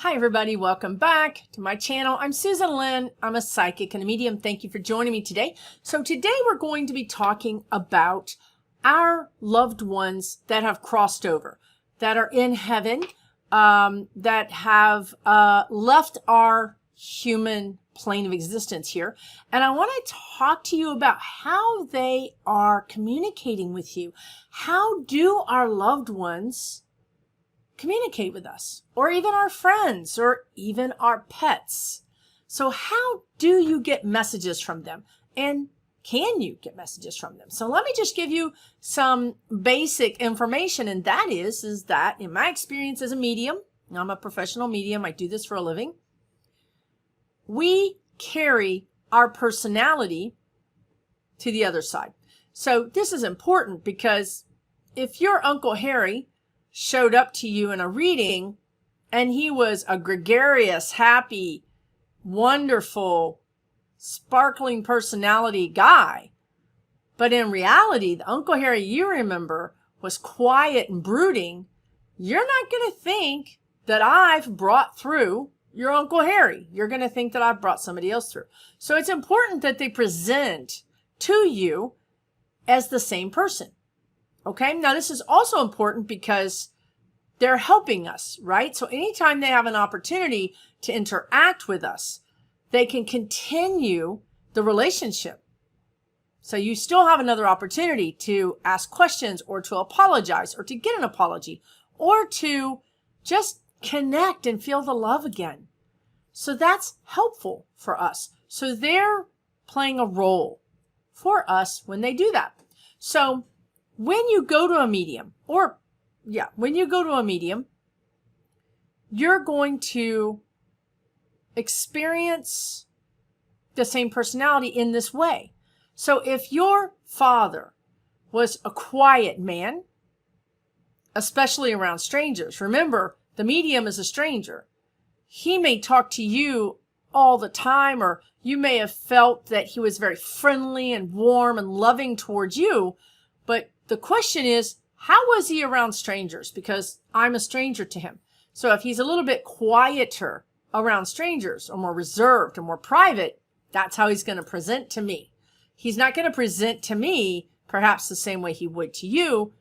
Hi everybody, welcome back to my channel. I'm Susan Lynn. I'm a psychic and a medium. Thank you for joining me today. So today we're going to be talking about our loved ones that have crossed over, that are in heaven, that have left our human plane of existence here. And I want to talk to you about how they are communicating with you. How do our loved ones communicate with us, or even our friends, or even our pets? So how do you get messages from them? And can you get messages from them? So let me just give you some basic information, and that is that in my experience as a medium, I'm a professional medium, I do this for a living, we carry our personality to the other side. So this is important because if your Uncle Harry showed up to you in a reading and he was a gregarious, happy, wonderful, sparkling personality guy, but in reality, the Uncle Harry you remember was quiet and brooding, you're not going to think that I've brought through your Uncle Harry. You're going to think that I've brought somebody else through. So it's important that they present to you as the same person. Okay, now this is also important because they're helping us, right? So anytime they have an opportunity to interact with us, they can continue the relationship. So you still have another opportunity to ask questions or to apologize or to get an apology or to just connect and feel the love again. So that's helpful for us. So they're playing a role for us when they do that. So when you go to a medium, you're going to experience the same personality in this way. So if your father was a quiet man, especially around strangers, remember, the medium is a stranger. He may talk to you all the time, or you may have felt that he was very friendly and warm and loving towards you, but the question is, how was he around strangers? Because I'm a stranger to him. So if he's a little bit quieter around strangers, or more reserved, or more private, that's how he's going to present to me. He's not going to present to me perhaps the same way he would to you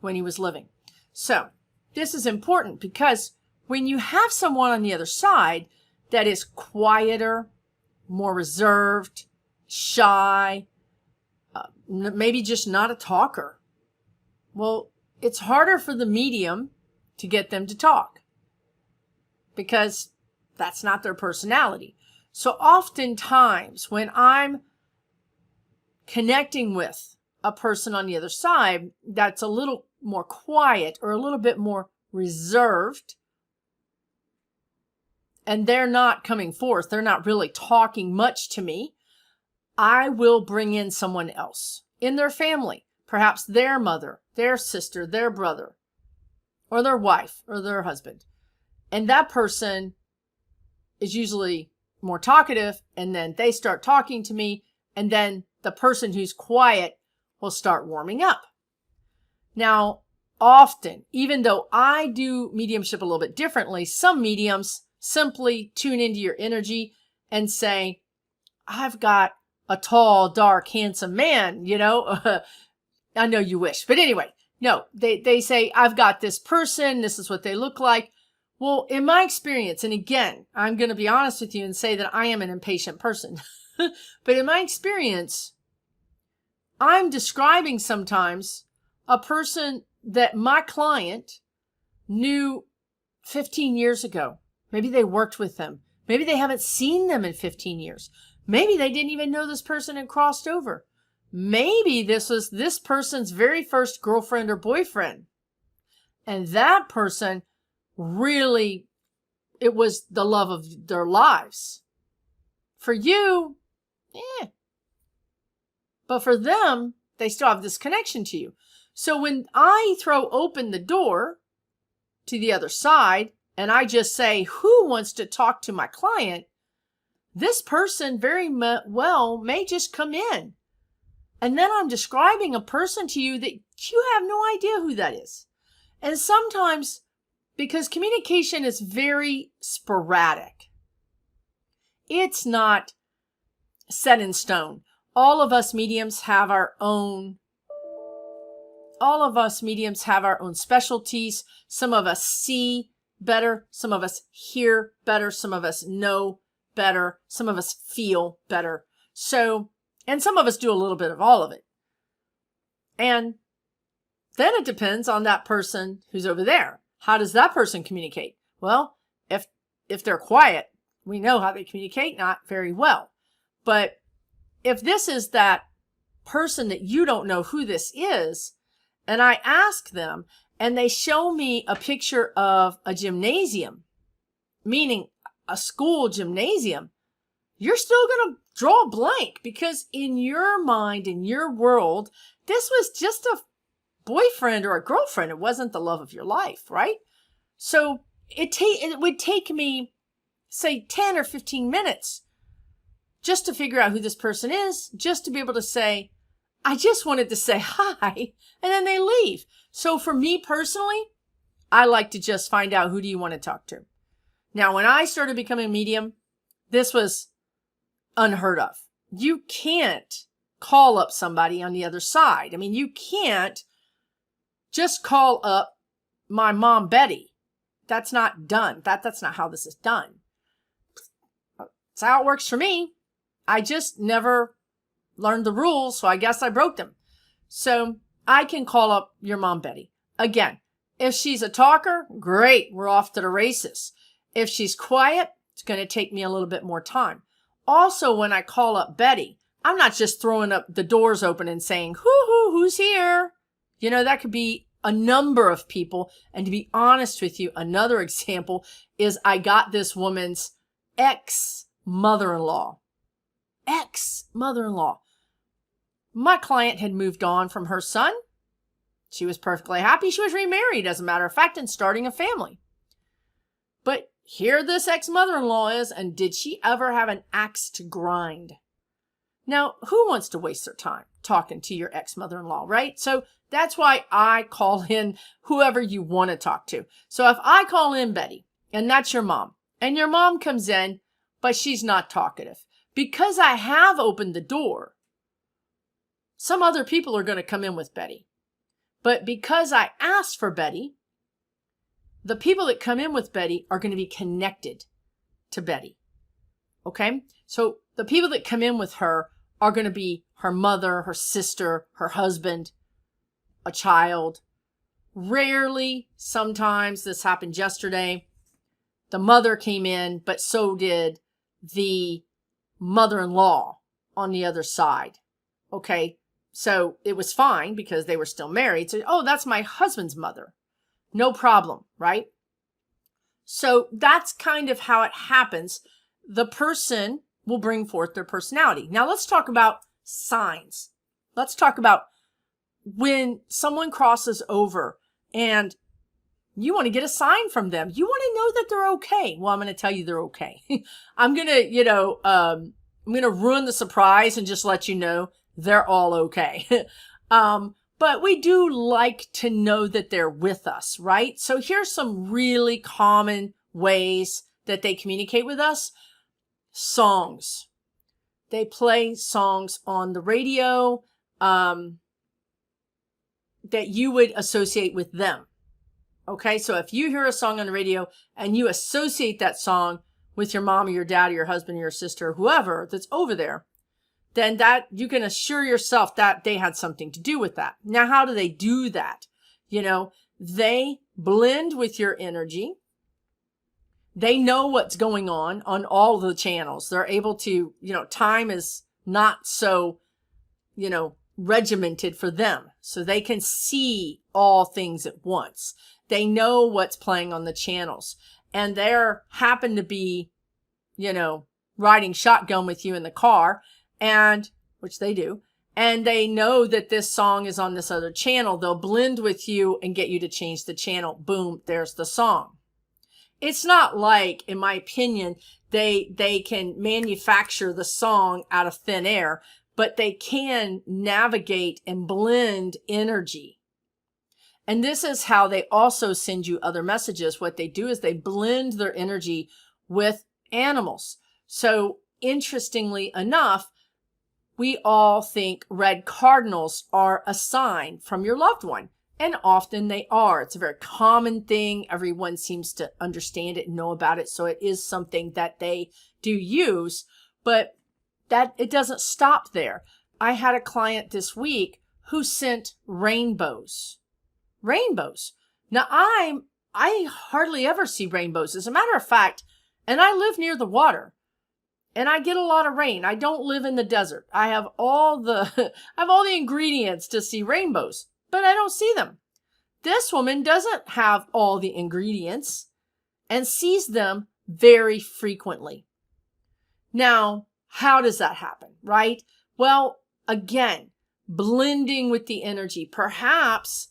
when he was living. So this is important because when you have someone on the other side that is quieter, more reserved, shy, maybe just not a talker, well, it's harder for the medium to get them to talk because that's not their personality. So oftentimes when I'm connecting with a person on the other side that's a little more quiet or a little bit more reserved, and they're not coming forth, they're not really talking much to me, I will bring in someone else in their family. Perhaps their mother, their sister, their brother, or their wife, or their husband. And that person is usually more talkative, and then they start talking to me, and then the person who's quiet will start warming up. Now, often, even though I do mediumship a little bit differently, some mediums simply tune into your energy and say, I've got a tall, dark, handsome man, I know you wish. But anyway, no, they say, I've got this person. This is what they look like. Well, in my experience, and again, I'm going to be honest with you and say that I am an impatient person. But in my experience, I'm describing sometimes a person that my client knew 15 years ago. Maybe they worked with them. Maybe they haven't seen them in 15 years. Maybe they didn't even know this person had crossed over. Maybe this was this person's very first girlfriend or boyfriend. And that person really, it was the love of their lives. For you, but for them, they still have this connection to you. So when I throw open the door to the other side and I just say, who wants to talk to my client? This person very well may just come in. And then I'm describing a person to you that you have no idea who that is. And sometimes because communication is very sporadic. It's not set in stone. All of us mediums have our own specialties. Some of us see better. Some of us hear better. Some of us know better. Some of us feel better. So, and some of us do a little bit of all of it. And then it depends on that person who's over there. How does that person communicate? Well, if they're quiet, we know how they communicate, not very well. But if this is that person that you don't know who this is, and I ask them, and they show me a picture of a gymnasium, meaning a school gymnasium, you're still going to draw a blank, because in your mind, in your world, this was just a boyfriend or a girlfriend. It wasn't the love of your life, right? So it would take me, say, 10 or 15 minutes just to figure out who this person is, just to be able to say, I just wanted to say hi, and then they leave. So for me personally, I like to just find out, who do you want to talk to? Now, when I started becoming a medium, this was unheard of. You can't call up somebody on the other side. I mean, you can't just call up my mom, Betty. That's not done. That's not how this is done. That's how it works for me. I just never learned the rules, so I guess I broke them. So I can call up your mom, Betty. Again, if she's a talker, great, we're off to the races. If she's quiet, it's going to take me a little bit more time. Also, when I call up Betty, I'm not just throwing up the doors open and saying, who's here? You know, that could be a number of people. And to be honest with you, another example is I got this woman's ex-mother-in-law. My client had moved on from her son. She was perfectly happy. She was remarried, as a matter of fact, and starting a family. But here this ex-mother-in-law is, and did she ever have an axe to grind? Now, who wants to waste their time talking to your ex-mother-in-law, right? So that's why I call in whoever you want to talk to. So if I call in Betty, and that's your mom, and your mom comes in, but she's not talkative, because I have opened the door, some other people are going to come in with Betty. But because I asked for Betty, the people that come in with Betty are going to be connected to Betty. Okay? So the people that come in with her are going to be her mother, her sister, her husband, a child. Rarely, sometimes, this happened yesterday, the mother came in, but so did the mother-in-law on the other side. Okay? So it was fine because they were still married. So, oh, that's my husband's mother. No problem, right? So that's kind of how it happens. The person will bring forth their personality. Now let's talk about signs. Let's talk about when someone crosses over and you want to get a sign from them. You want to know that they're okay. Well, I'm going to tell you they're okay. I'm going to, I'm going to ruin the surprise and just let you know they're all okay. But we do like to know that they're with us, right? So here's some really common ways that they communicate with us. Songs. They play songs on the radio that you would associate with them. Okay, so if you hear a song on the radio and you associate that song with your mom or your dad or your husband or your sister or whoever that's over there, then that you can assure yourself that they had something to do with that. Now, how do they do that? You know, they blend with your energy. They know what's going on all the channels. They're able to, time is not so, regimented for them. So they can see all things at once. They know what's playing on the channels. And they're happen to be, riding shotgun with you in the car, and which they do, and they know that this song is on this other channel. They'll blend with you and get you to change the channel. Boom, there's the song. It's not like, in my opinion, they can manufacture the song out of thin air, but they can navigate and blend energy. And this is how they also send you other messages. What they do is they blend their energy with animals. So interestingly enough, we all think red cardinals are a sign from your loved one. And often they are. It's a very common thing. Everyone seems to understand it and know about it. So it is something that they do use, but that it doesn't stop there. I had a client this week who sent rainbows. Rainbows. Now I hardly ever see rainbows. As a matter of fact, and I live near the water and I get a lot of rain. I don't live in the desert. I have all the ingredients to see rainbows, but I don't see them. This woman doesn't have all the ingredients and sees them very frequently. Now, how does that happen, right? Well, again, blending with the energy. Perhaps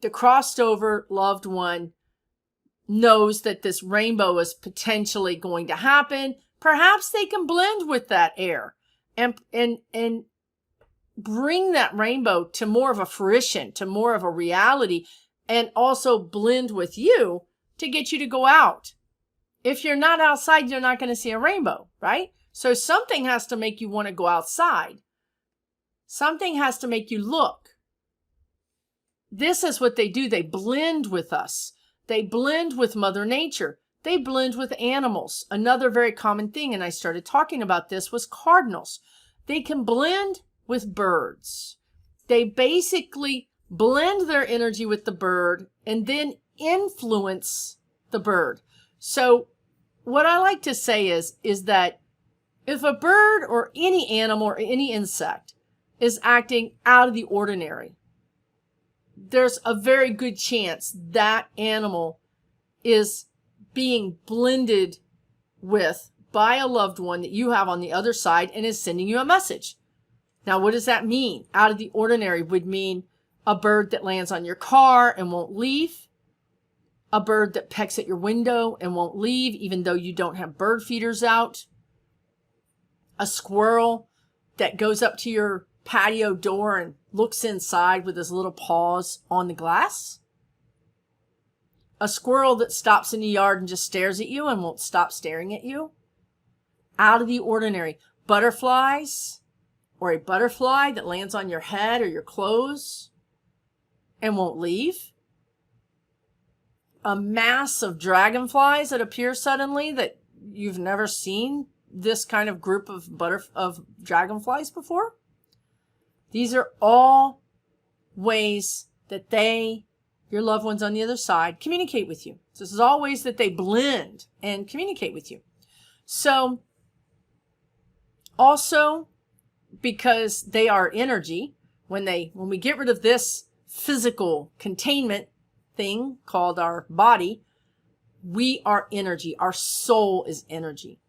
the crossed over loved one knows that this rainbow is potentially going to happen. Perhaps they can blend with that air and bring that rainbow to more of a fruition, to more of a reality, and also blend with you to get you to go out. If you're not outside, you're not going to see a rainbow, right? So something has to make you want to go outside. Something has to make you look. This is what they do. They blend with us. They blend with Mother Nature. They blend with animals. Another very common thing, and I started talking about this, was cardinals. They can blend with birds. They basically blend their energy with the bird and then influence the bird. So what I like to say is that if a bird or any animal or any insect is acting out of the ordinary, there's a very good chance that animal is being blended with by a loved one that you have on the other side and is sending you a message. Now, what does that mean? Out of the ordinary would mean a bird that lands on your car and won't leave, a bird that pecks at your window and won't leave even though you don't have bird feeders out, a squirrel that goes up to your patio door and looks inside with his little paws on the glass, a squirrel that stops in the yard and just stares at you and won't stop staring at you. Out of the ordinary. Butterflies, or a butterfly that lands on your head or your clothes and won't leave. A mass of dragonflies that appear suddenly that you've never seen this kind of group of dragonflies before. These are all ways that your loved ones on the other side, communicate with you. So this is all ways that they blend and communicate with you. So also, because they are energy, when we get rid of this physical containment thing called our body, we are energy. Our soul is energy.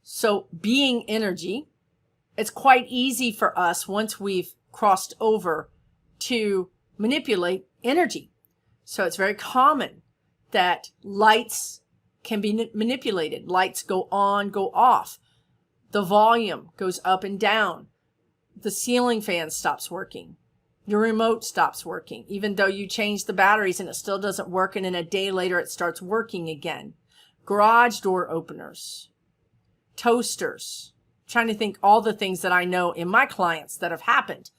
So being energy, it's quite easy for us once we've crossed over to manipulate energy. So it's very common that lights can be manipulated. Lights go on, go off. The volume goes up and down. The ceiling fan stops working. Your remote stops working, even though you change the batteries and it still doesn't work, and then a day later it starts working again. Garage door openers, toasters. I'm trying to think all the things that I know in my clients that have happened.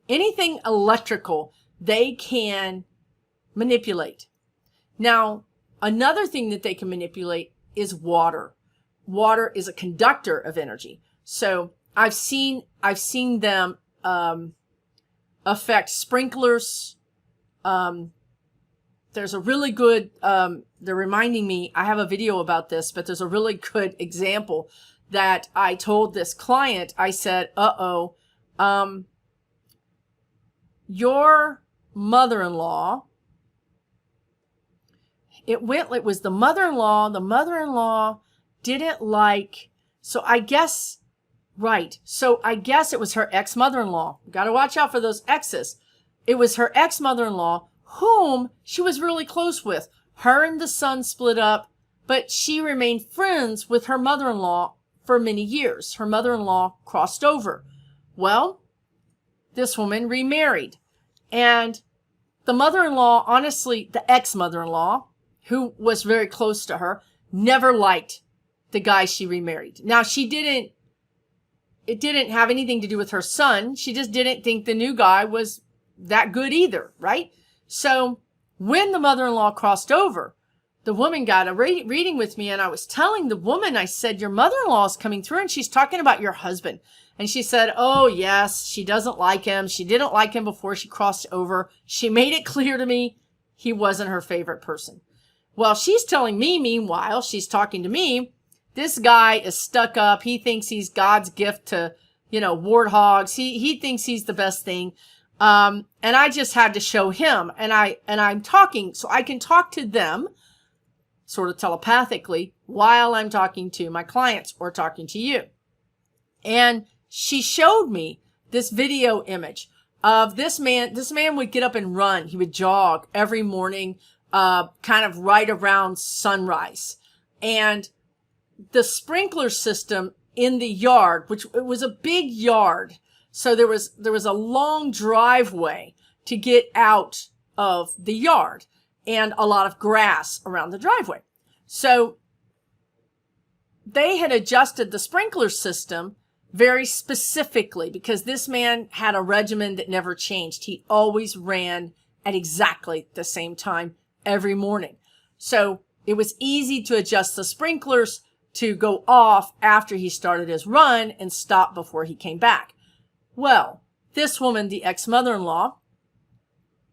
Anything electrical, they can manipulate. Now, another thing that they can manipulate is water. Water is a conductor of energy. So I've seen them affect sprinklers. There's a really good, they're reminding me, I have a video about this, but there's a really good example that I told this client. I said, your mother-in-law, it was the mother-in-law didn't like, so I guess it was her ex-mother-in-law. Got to watch out for those exes. It was her ex-mother-in-law whom she was really close with. Her and the son split up, but she remained friends with her mother-in-law for many years. Her mother-in-law crossed over. Well, this woman remarried, and the mother-in-law, honestly, the ex-mother-in-law, who was very close to her, never liked the guy she remarried. Now, it didn't have anything to do with her son. She just didn't think the new guy was that good either, right? So when the mother-in-law crossed over, the woman got a reading with me, and I was telling the woman, I said, your mother-in-law is coming through and she's talking about your husband. And she said, oh yes, she doesn't like him. She didn't like him before she crossed over. She made it clear to me he wasn't her favorite person. Well, she's telling me, meanwhile, she's talking to me, this guy is stuck up. He thinks he's God's gift to, warthogs. He thinks he's the best thing. And I just had to show him, and I'm talking, so I can talk to them sort of telepathically while I'm talking to my clients or talking to you. And she showed me this video image of this man. This man would get up and run. He would jog every morning, kind of right around sunrise. And the sprinkler system in the yard, which it was a big yard. So there was a long driveway to get out of the yard and a lot of grass around the driveway. So they had adjusted the sprinkler system very specifically because this man had a regimen that never changed. He always ran at exactly the same time every morning. So it was easy to adjust the sprinklers to go off after he started his run and stop before he came back. Well, this woman, the ex-mother-in-law,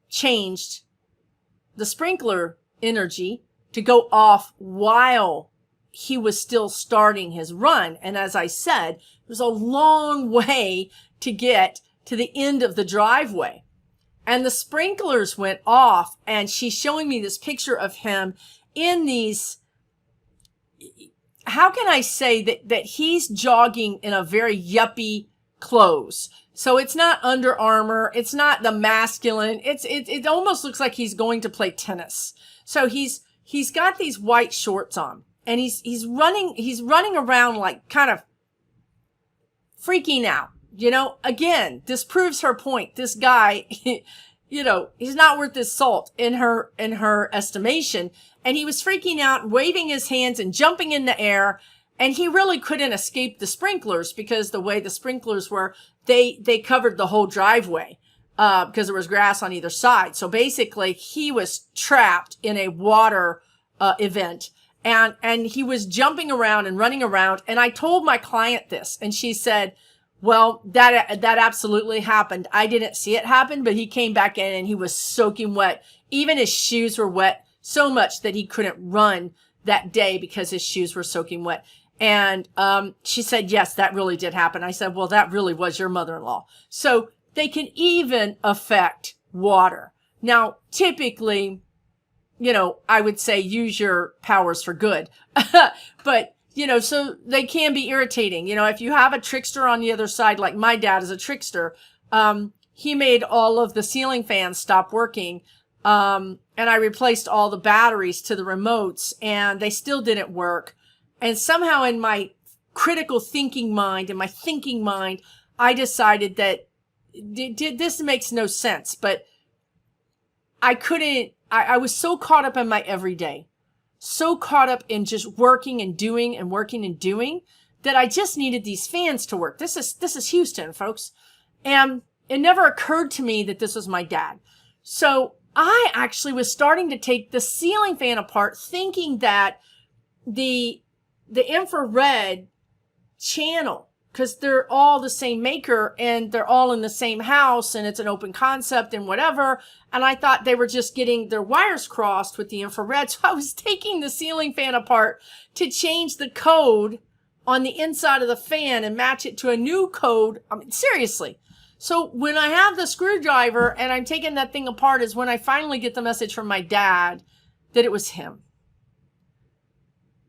changed the sprinkler energy to go off while he was still starting his run. And as I said, it was a long way to get to the end of the driveway. And the sprinklers went off, and she's showing me this picture of him in these, how can I say that he's jogging in a very yuppie clothes. So it's not Under Armour. It's not the masculine. It almost looks like he's going to play tennis. So he's got these white shorts on, and he's running around like kind of freaking out. Again, this proves her point. This guy, he's not worth his salt in her estimation. And he was freaking out and waving his hands and jumping in the air. And he really couldn't escape the sprinklers because the way the sprinklers were, they covered the whole driveway, because there was grass on either side. So basically he was trapped in a water, event, and he was jumping around and running around. And I told my client this, and she said, well, that absolutely happened. I didn't see it happen, but he came back in and he was soaking wet. Even his shoes were wet so much that he couldn't run that day because his shoes were soaking wet. And she said, yes, that really did happen. I said, well, that really was your mother-in-law. So they can even affect water. Now, typically, I would say use your powers for good. But, so they can be irritating. If you have a trickster on the other side, like my dad is a trickster, he made all of the ceiling fans stop working. And I replaced all the batteries to the remotes, and they still didn't work. And somehow in my critical thinking mind, I decided that this makes no sense. But I was so caught up in my everyday, so caught up in just working and doing and working and doing, that I just needed these fans to work. This is Houston, folks. And it never occurred to me that this was my dad. So I actually was starting to take the ceiling fan apart, thinking that the infrared channel, because they're all the same maker and they're all in the same house and it's an open concept and whatever. And I thought they were just getting their wires crossed with the infrared. So I was taking the ceiling fan apart to change the code on the inside of the fan and match it to a new code. I mean, seriously. So when I have the screwdriver and I'm taking that thing apart is when I finally get the message from my dad that it was him.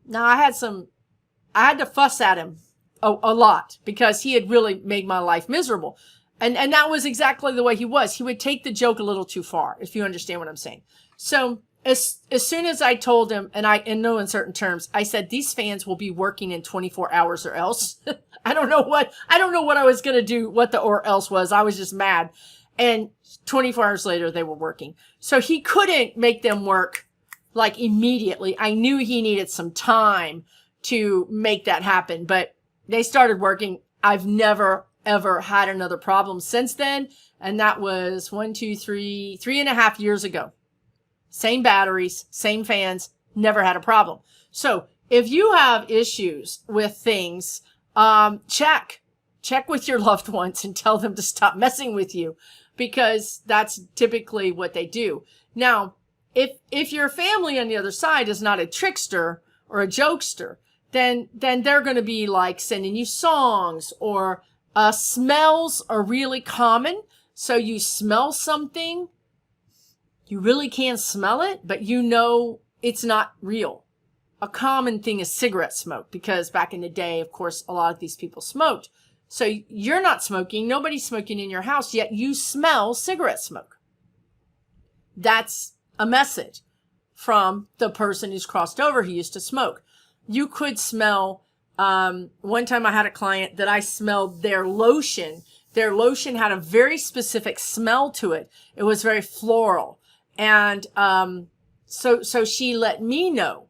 Now I had to fuss at him a lot because he had really made my life miserable. And that was exactly the way he was. He would take the joke a little too far, if you understand what I'm saying. So as soon as I told him, and in no uncertain terms, I said, these fans will be working in 24 hours or else. I don't know what I was going to do, what the or else was. I was just mad. And 24 hours later, they were working. So he couldn't make them work like immediately. I knew he needed some time to make that happen, but they started working. I've never, ever had another problem since then. And that was 3.5 years ago. Same batteries, same fans, never had a problem. So if you have issues with things, check with your loved ones and tell them to stop messing with you, because that's typically what they do. Now, if your family on the other side is not a trickster or a jokester, then they're going to be like sending you songs, or smells are really common. So you smell something, you really can't smell it, but you know it's not real. A common thing is cigarette smoke, because back in the day, of course, a lot of these people smoked. So you're not smoking, nobody's smoking in your house, yet you smell cigarette smoke. That's a message from the person who's crossed over who used to smoke. You could smell, one time I had a client that I smelled their lotion. Their lotion had a very specific smell to it. It was very floral. And so she let me know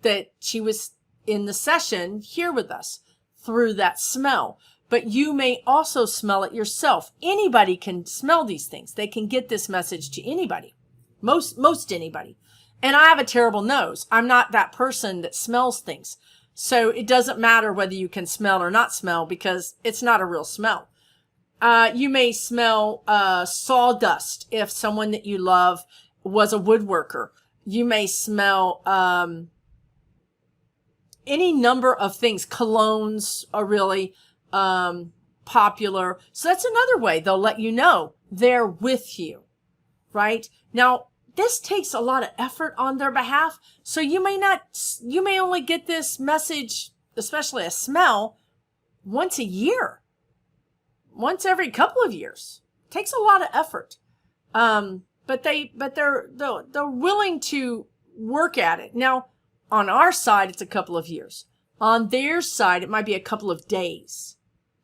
that she was in the session here with us through that smell. But you may also smell it yourself. Anybody can smell these things. They can get this message to anybody. Most anybody. And I have a terrible nose. I'm not that person that smells things. So it doesn't matter whether you can smell or not smell, because it's not a real smell. You may smell sawdust if someone that you love was a woodworker. You may smell any number of things. Colognes are really popular. So that's another way they'll let you know they're with you, right? Now, this takes a lot of effort on their behalf. So you may only get this message, especially a smell, once a year, once every couple of years. It takes a lot of effort. But they're willing to work at it. Now, on our side, it's a couple of years. On their side, it might be a couple of days,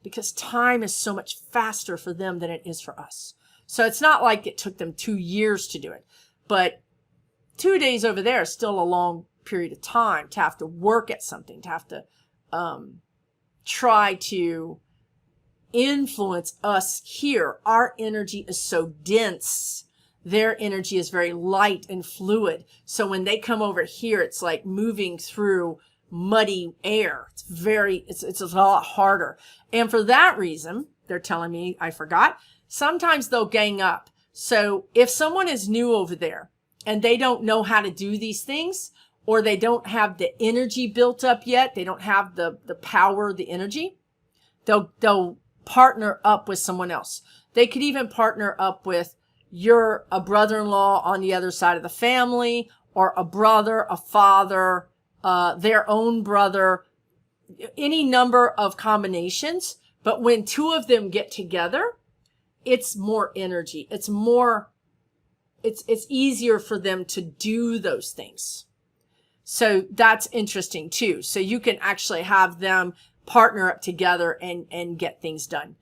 because time is so much faster for them than it is for us. So it's not like it took them 2 years to do it, but 2 days over there is still a long period of time to have to work at something, to have to try to influence us here. Our energy is so dense. Their energy is very light and fluid. So when they come over here, it's like moving through muddy air. It's a lot harder. And for that reason, they're telling me, I forgot, sometimes they'll gang up. So if someone is new over there and they don't know how to do these things, or they don't have the energy built up yet, they don't have the power, the energy, they'll partner up with someone else. They could even partner up with a brother-in-law on the other side of the family, or a brother, a father, their own brother, any number of combinations. But when two of them get together, it's more energy. It's easier for them to do those things. So that's interesting too. So you can actually have them partner up together and get things done.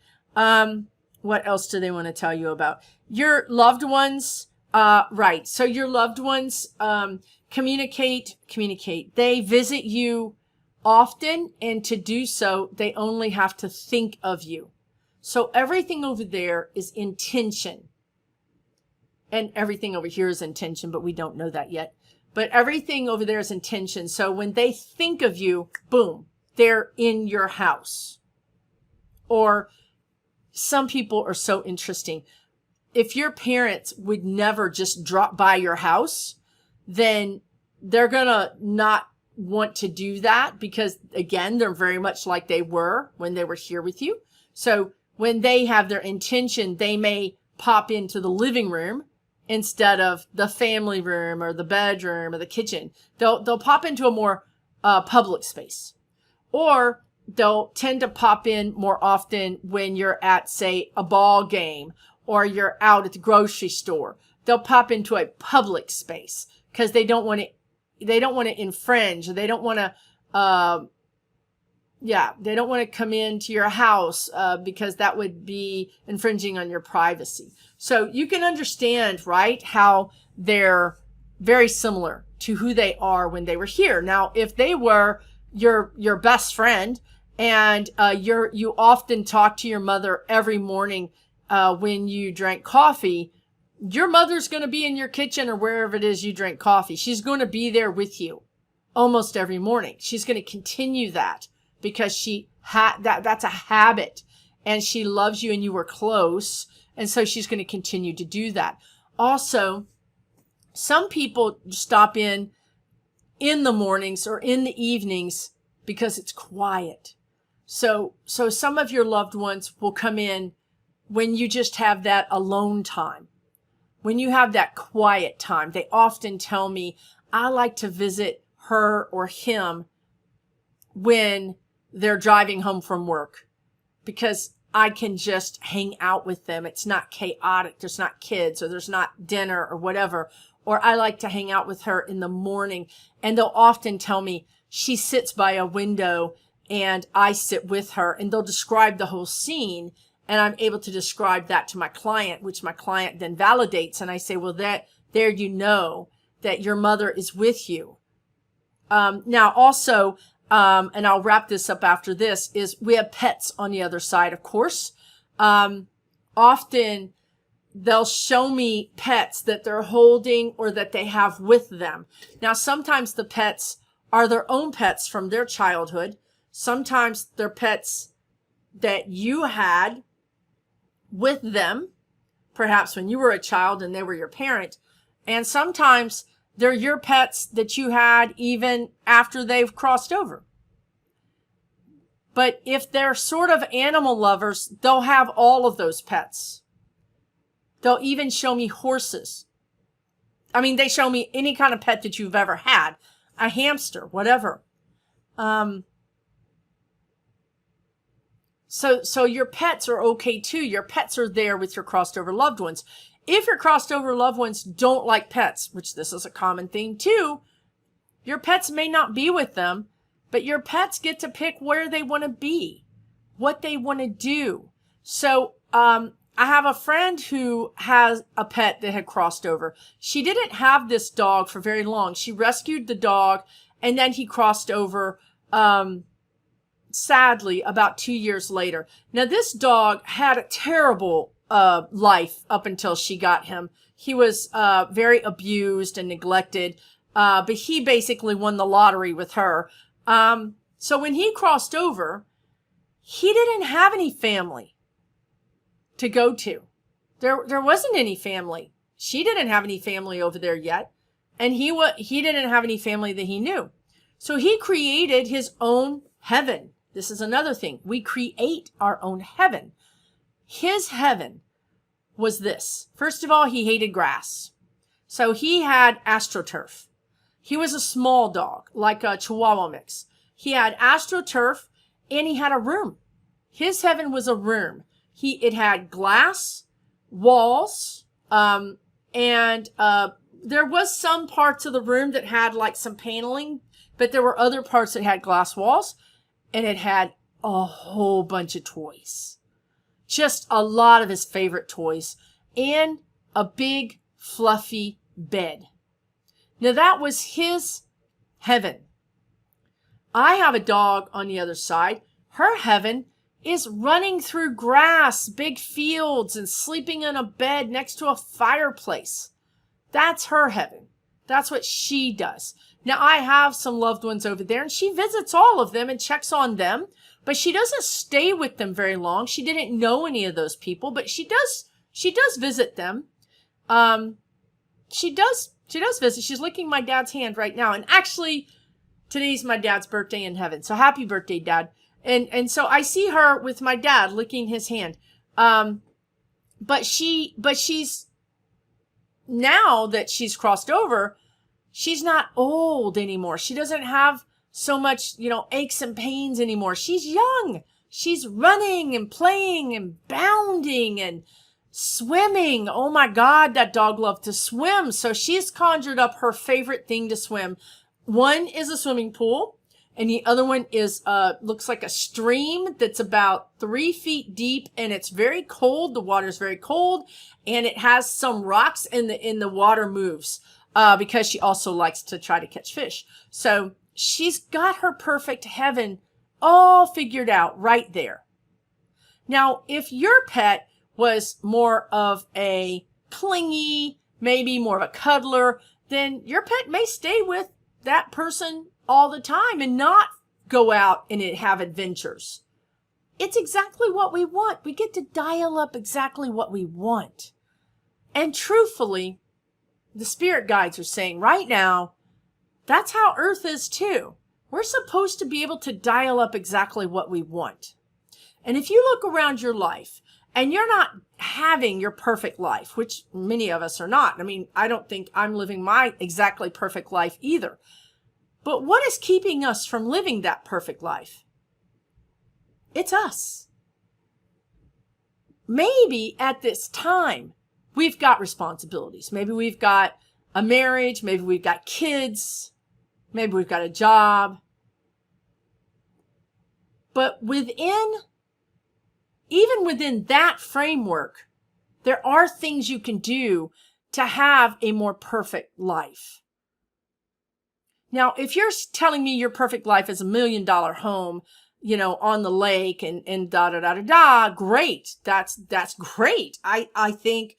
What else do they want to tell you about? Your loved ones, right. So your loved ones, communicate. They visit you often, and to do so, they only have to think of you. So everything over there is intention. And everything over here is intention, but we don't know that yet. But everything over there is intention. So when they think of you, boom, they're in your house. Or some people are so interesting. If your parents would never just drop by your house, then they're going to not want to do that, because, again, they're very much like they were when they were here with you. So when they have their intention, they may pop into the living room instead of the family room or the bedroom or the kitchen. They'll pop into a more public space. Or they'll tend to pop in more often when you're at, say, a ball game, or you're out at the grocery store. They'll pop into a public space because they don't want to infringe. They don't want to yeah, they don't want to come into your house because that would be infringing on your privacy. So you can understand, right, how they're very similar to who they are when they were here. Now, if they were your best friend and you often talk to your mother every morning when you drank coffee, your mother's going to be in your kitchen or wherever it is you drink coffee. She's going to be there with you almost every morning. She's going to continue that because that's a habit, and she loves you and you were close. And so she's going to continue to do that. Also, some people stop in the mornings or in the evenings because it's quiet. So some of your loved ones will come in when you just have that alone time. When you have that quiet time, they often tell me, I like to visit her or him when they're driving home from work because I can just hang out with them. It's not chaotic. There's not kids or there's not dinner or whatever. Or I like to hang out with her in the morning. And they'll often tell me she sits by a window and I sit with her, and they'll describe the whole scene. And I'm able to describe that to my client, which my client then validates. And I say, well, there you know that your mother is with you. Now also, and I'll wrap this up after this, is we have pets on the other side, of course. Often they'll show me pets that they're holding or that they have with them. Now, sometimes the pets are their own pets from their childhood. Sometimes they're pets that you had with them, perhaps when you were a child and they were your parent. And sometimes they're your pets that you had even after they've crossed over. But if they're sort of animal lovers, they'll have all of those pets. They'll even show me horses. I mean, they show me any kind of pet that you've ever had, a hamster, whatever. So your pets are okay too. Your pets are there with your crossed over loved ones. If your crossed over loved ones don't like pets, which this is a common thing too, your pets may not be with them, but your pets get to pick where they want to be, what they want to do. So, I have a friend who has a pet that had crossed over. She didn't have this dog for very long. She rescued the dog and then he crossed over, sadly, about 2 years later. Now, this dog had a terrible life up until she got him. He was very abused and neglected, but he basically won the lottery with her. So when he crossed over, he didn't have any family to go to. There wasn't any family. She didn't have any family over there yet, and he didn't have any family that he knew. So he created his own heaven. This is another thing. We create our own heaven. His heaven was this. First of all, he hated grass. So he had AstroTurf. He was a small dog, like a Chihuahua mix. He had AstroTurf and he had a room. His heaven was a room. It had glass walls, and there was some parts of the room that had like some paneling, but there were other parts that had glass walls. And it had a whole bunch of toys. Just a lot of his favorite toys. And a big, fluffy bed. Now that was his heaven. I have a dog on the other side. Her heaven is running through grass, big fields, and sleeping in a bed next to a fireplace. That's her heaven. That's what she does. Now, I have some loved ones over there, and she visits all of them and checks on them, but she doesn't stay with them very long. She didn't know any of those people, but she does visit them. She does visit. She's licking my dad's hand right now. And actually, today's my dad's birthday in heaven. So happy birthday, Dad. And so I see her with my dad licking his hand. But she's, now that she's crossed over, she's not old anymore. She doesn't have so much, aches and pains anymore. She's young. She's running and playing and bounding and swimming. Oh my God, that dog loved to swim. So she's conjured up her favorite thing to swim. One is a swimming pool. and the other one is looks like a stream that's about 3 feet deep, and it's very cold. The water's very cold, and it has some rocks, and the water moves because she also likes to try to catch fish. So she's got her perfect heaven all figured out right there. Now, if your pet was more of a clingy, maybe more of a cuddler, then your pet may stay with that person all the time and not go out and have adventures. It's exactly what we want. We get to dial up exactly what we want. And truthfully, the spirit guides are saying right now, that's how Earth is too. We're supposed to be able to dial up exactly what we want. And if you look around your life and you're not having your perfect life, which many of us are not. I mean, I don't think I'm living my exactly perfect life either. But what is keeping us from living that perfect life? It's us. Maybe at this time, we've got responsibilities. Maybe we've got a marriage. Maybe we've got kids. Maybe we've got a job. But even within that framework, there are things you can do to have a more perfect life. Now, if you're telling me your perfect life is $1 million home, on the lake and great. That's great. I think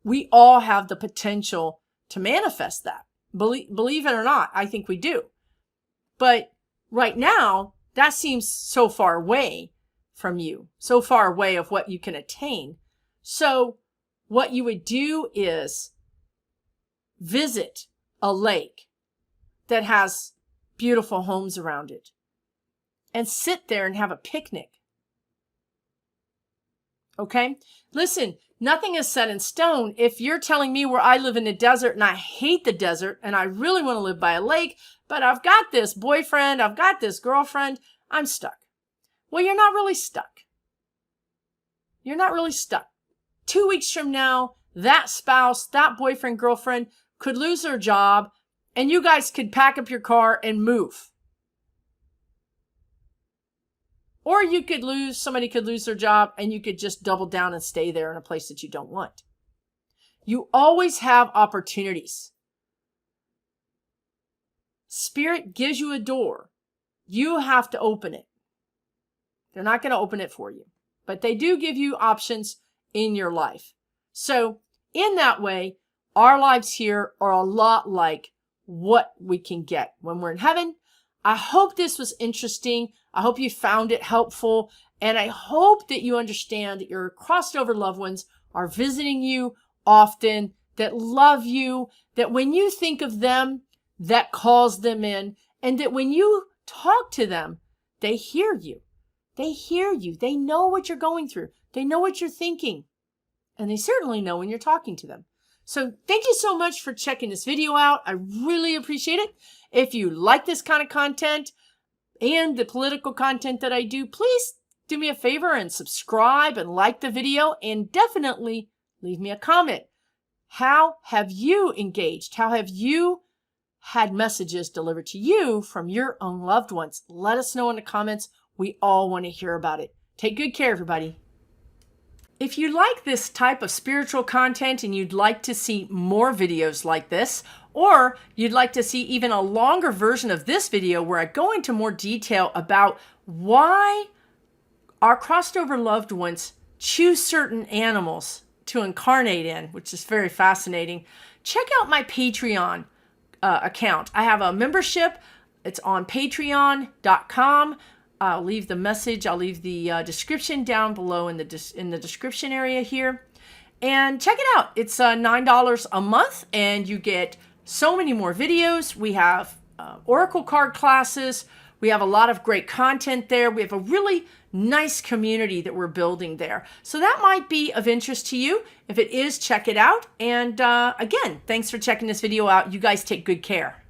we all have the potential to manifest that. Believe it or not, I think we do. But right now, that seems so far away from you, so far away of what you can attain. So what you would do is visit a lake that has beautiful homes around it and sit there and have a picnic. Okay? Listen, nothing is set in stone. If you're telling me where I live in the desert and I hate the desert and I really want to live by a lake, but I've got this boyfriend, I've got this girlfriend, I'm stuck. Well, you're not really stuck. You're not really stuck. 2 weeks from now, that spouse, that boyfriend, girlfriend could lose their job and you guys could pack up your car and move. Or somebody could lose their job and you could just double down and stay there in a place that you don't want. You always have opportunities. Spirit gives you a door. You have to open it. They're not going to open it for you, but they do give you options in your life. So in that way, our lives here are a lot like what we can get when we're in heaven. I hope this was interesting. I hope you found it helpful. And I hope that you understand that your crossed over loved ones are visiting you often, that love you, that when you think of them, that calls them in, and that when you talk to them, they hear you. They hear you. They know what you're going through. They know what you're thinking. And they certainly know when you're talking to them. So thank you so much for checking this video out. I really appreciate it. If you like this kind of content and the political content that I do, please do me a favor and subscribe and like the video, and definitely leave me a comment. How have you engaged? How have you had messages delivered to you from your own loved ones? Let us know in the comments. We all want to hear about it. Take good care, everybody. If you like this type of spiritual content and you'd like to see more videos like this, or you'd like to see even a longer version of this video where I go into more detail about why our crossed over loved ones choose certain animals to incarnate in, which is very fascinating, check out my Patreon account. I have a membership. It's on patreon.com. I'll leave the message. I'll leave the description down below in the description area here. And check it out. It's $9 a month, and you get so many more videos. We have oracle card classes. We have a lot of great content there. We have a really nice community that we're building there. So that might be of interest to you. If it is, check it out. And again, thanks for checking this video out. You guys take good care.